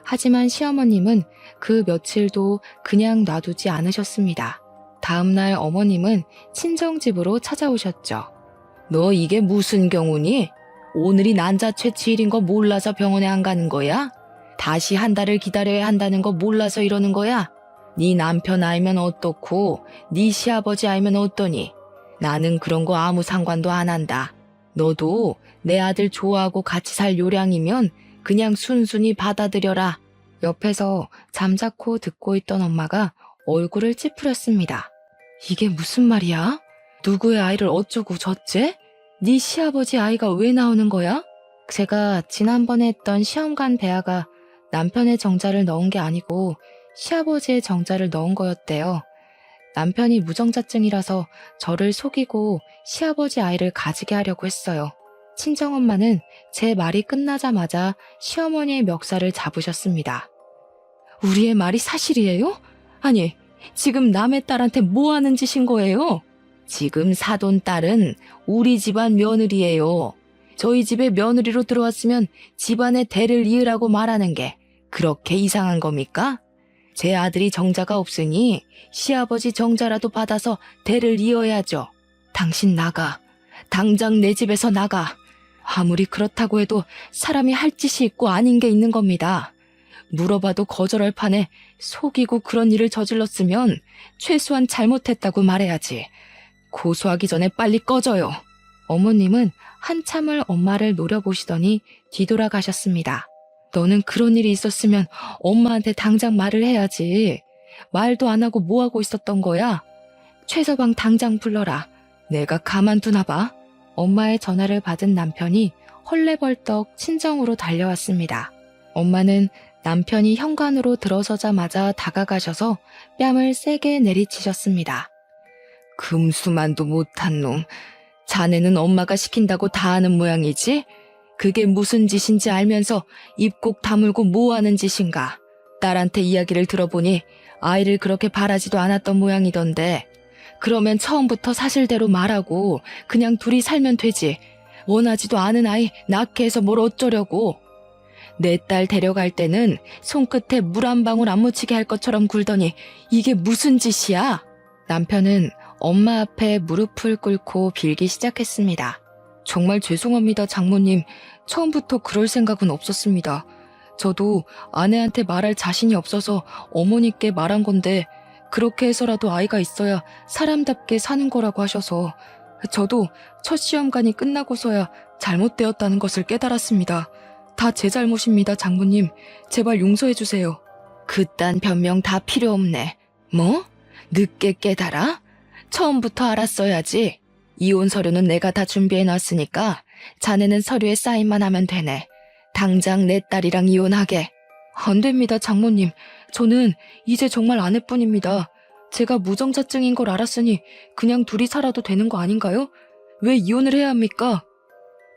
Speaker 1: 하지만 시어머님은 그 며칠도 그냥 놔두지 않으셨습니다. 다음날 어머님은 친정집으로 찾아오셨죠. 너 이게 무슨 경우니? 오늘이 난자 채취일인 거 몰라서 병원에 안 가는 거야? 다시 한 달을 기다려야 한다는 거 몰라서 이러는 거야? 네 남편 알면 어떻고 네 시아버지 알면 어떠니? 나는 그런 거 아무 상관도 안 한다. 너도 내 아들 좋아하고 같이 살 요량이면 그냥 순순히 받아들여라. 옆에서 잠자코 듣고 있던 엄마가 얼굴을 찌푸렸습니다. 이게 무슨 말이야? 누구의 아이를 어쩌고 저째? 네 시아버지 아이가 왜 나오는 거야? 제가 지난번에 했던 시험관 배아가 남편의 정자를 넣은 게 아니고 시아버지의 정자를 넣은 거였대요. 남편이 무정자증이라서 저를 속이고 시아버지 아이를 가지게 하려고 했어요. 친정엄마는 제 말이 끝나자마자 시어머니의 멱살을 잡으셨습니다. 우리의 말이 사실이에요? 아니, 지금 남의 딸한테 뭐 하는 짓인 거예요? 지금 사돈 딸은 우리 집안 며느리예요. 저희 집에 며느리로 들어왔으면 집안의 대를 이으라고 말하는 게 그렇게 이상한 겁니까? 제 아들이 정자가 없으니 시아버지 정자라도 받아서 대를 이어야죠. 당신 나가. 당장 내 집에서 나가. 아무리 그렇다고 해도 사람이 할 짓이 있고 아닌 게 있는 겁니다. 물어봐도 거절할 판에 속이고 그런 일을 저질렀으면 최소한 잘못했다고 말해야지. 고소하기 전에 빨리 꺼져요. 어머님은 한참을 엄마를 노려보시더니 뒤돌아가셨습니다. 너는 그런 일이 있었으면 엄마한테 당장 말을 해야지. 말도 안 하고 뭐하고 있었던 거야? 최서방 당장 불러라. 내가 가만두나 봐. 엄마의 전화를 받은 남편이 헐레벌떡 친정으로 달려왔습니다. 엄마는 남편이 현관으로 들어서자마자 다가가셔서 뺨을 세게 내리치셨습니다. 금수만도 못한 놈. 자네는 엄마가 시킨다고 다 하는 모양이지? 그게 무슨 짓인지 알면서 입 꼭 다물고 뭐하는 짓인가? 딸한테 이야기를 들어보니 아이를 그렇게 바라지도 않았던 모양이던데 그러면 처음부터 사실대로 말하고 그냥 둘이 살면 되지. 원하지도 않은 아이 낳게 해서 뭘 어쩌려고. 내 딸 데려갈 때는 손끝에 물 한 방울 안 묻히게 할 것처럼 굴더니 이게 무슨 짓이야? 남편은 엄마 앞에 무릎을 꿇고 빌기 시작했습니다. 정말 죄송합니다, 장모님. 처음부터 그럴 생각은 없었습니다. 저도 아내한테 말할 자신이 없어서 어머니께 말한 건데 그렇게 해서라도 아이가 있어야 사람답게 사는 거라고 하셔서 저도 첫 시험관이 끝나고서야 잘못되었다는 것을 깨달았습니다. 다 제 잘못입니다, 장모님. 제발 용서해 주세요. 그딴 변명 다 필요 없네. 뭐? 늦게 깨달아? 처음부터 알았어야지. 이혼 서류는 내가 다 준비해놨으니까 자네는 서류에 사인만 하면 되네. 당장 내 딸이랑 이혼하게. 안 됩니다, 장모님. 저는 이제 정말 아내뿐입니다. 제가 무정자증인 걸 알았으니 그냥 둘이 살아도 되는 거 아닌가요? 왜 이혼을 해야 합니까?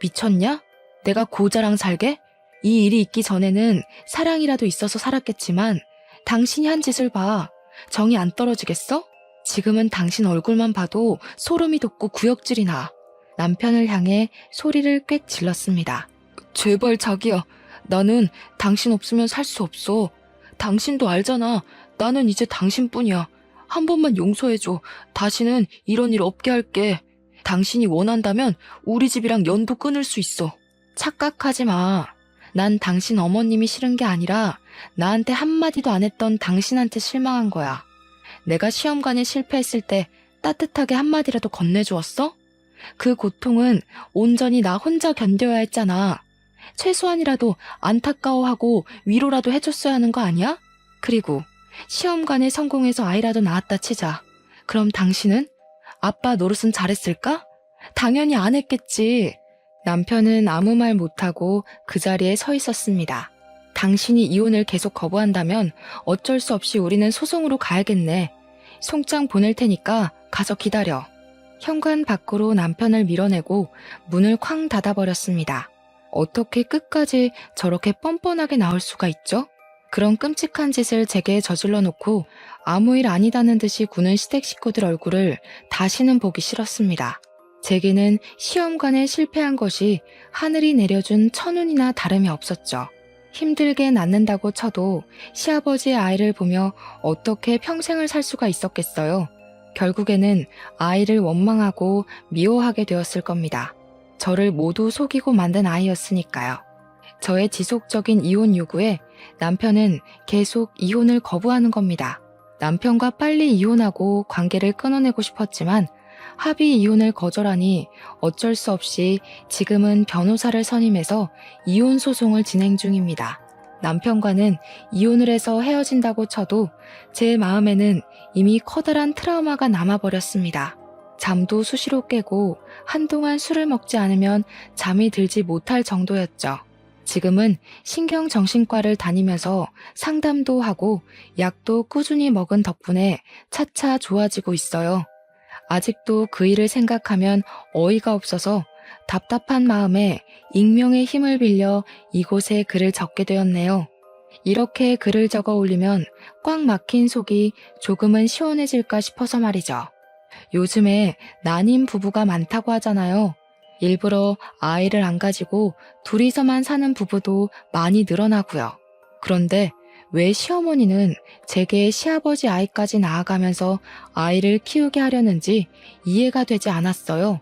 Speaker 1: 미쳤냐? 내가 고자랑 살게? 이 일이 있기 전에는 사랑이라도 있어서 살았겠지만 당신이 한 짓을 봐. 정이 안 떨어지겠어? 지금은 당신 얼굴만 봐도 소름이 돋고 구역질이 나. 남편을 향해 소리를 꽥 질렀습니다. 제발 자기야. 나는 당신 없으면 살 수 없어. 당신도 알잖아. 나는 이제 당신뿐이야. 한 번만 용서해줘. 다시는 이런 일 없게 할게. 당신이 원한다면 우리 집이랑 연도 끊을 수 있어. 착각하지 마. 난 당신 어머님이 싫은 게 아니라 나한테 한마디도 안 했던 당신한테 실망한 거야. 내가 시험관에 실패했을 때 따뜻하게 한마디라도 건네주었어? 그 고통은 온전히 나 혼자 견뎌야 했잖아. 최소한이라도 안타까워하고 위로라도 해줬어야 하는 거 아니야? 그리고 시험관에 성공해서 아이라도 낳았다 치자. 그럼 당신은? 아빠 노릇은 잘했을까? 당연히 안 했겠지. 남편은 아무 말 못하고 그 자리에 서 있었습니다. 당신이 이혼을 계속 거부한다면 어쩔 수 없이 우리는 소송으로 가야겠네. 송장 보낼 테니까 가서 기다려. 현관 밖으로 남편을 밀어내고 문을 쾅 닫아버렸습니다. 어떻게 끝까지 저렇게 뻔뻔하게 나올 수가 있죠? 그런 끔찍한 짓을 제게 저질러 놓고 아무 일 아니다는 듯이 구는 시댁 식구들 얼굴을 다시는 보기 싫었습니다. 제게는 시험관에 실패한 것이 하늘이 내려준 천운이나 다름이 없었죠. 힘들게 낳는다고 쳐도 시아버지의 아이를 보며 어떻게 평생을 살 수가 있었겠어요. 결국에는 아이를 원망하고 미워하게 되었을 겁니다. 저를 모두 속이고 만든 아이였으니까요. 저의 지속적인 이혼 요구에 남편은 계속 이혼을 거부하는 겁니다. 남편과 빨리 이혼하고 관계를 끊어내고 싶었지만 합의 이혼을 거절하니 어쩔 수 없이 지금은 변호사를 선임해서 이혼 소송을 진행 중입니다. 남편과는 이혼을 해서 헤어진다고 쳐도 제 마음에는 이미 커다란 트라우마가 남아버렸습니다. 잠도 수시로 깨고 한동안 술을 먹지 않으면 잠이 들지 못할 정도였죠. 지금은 신경정신과를 다니면서 상담도 하고 약도 꾸준히 먹은 덕분에 차차 좋아지고 있어요. 아직도 그 일을 생각하면 어이가 없어서 답답한 마음에 익명의 힘을 빌려 이곳에 글을 적게 되었네요. 이렇게 글을 적어 올리면 꽉 막힌 속이 조금은 시원해질까 싶어서 말이죠. 요즘에 난임 부부가 많다고 하잖아요. 일부러 아이를 안 가지고 둘이서만 사는 부부도 많이 늘어나고요. 그런데 왜 시어머니는 제게 시아버지 아이까지 낳아가면서 아이를 키우게 하려는지 이해가 되지 않았어요.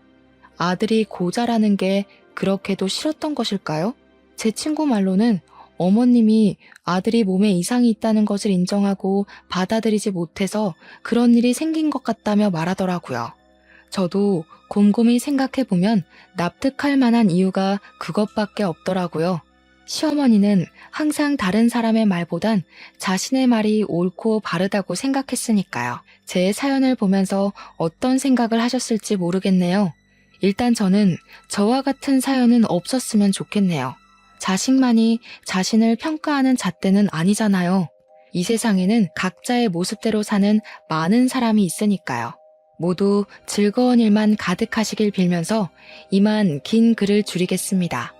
Speaker 1: 아들이 고자라는 게 그렇게도 싫었던 것일까요? 제 친구 말로는 어머님이 아들이 몸에 이상이 있다는 것을 인정하고 받아들이지 못해서 그런 일이 생긴 것 같다며 말하더라고요. 저도 곰곰이 생각해보면 납득할 만한 이유가 그것밖에 없더라고요. 시어머니는 항상 다른 사람의 말보단 자신의 말이 옳고 바르다고 생각했으니까요. 제 사연을 보면서 어떤 생각을 하셨을지 모르겠네요. 일단 저는 저와 같은 사연은 없었으면 좋겠네요. 자식만이 자신을 평가하는 잣대는 아니잖아요. 이 세상에는 각자의 모습대로 사는 많은 사람이 있으니까요. 모두 즐거운 일만 가득하시길 빌면서 이만 긴 글을 줄이겠습니다.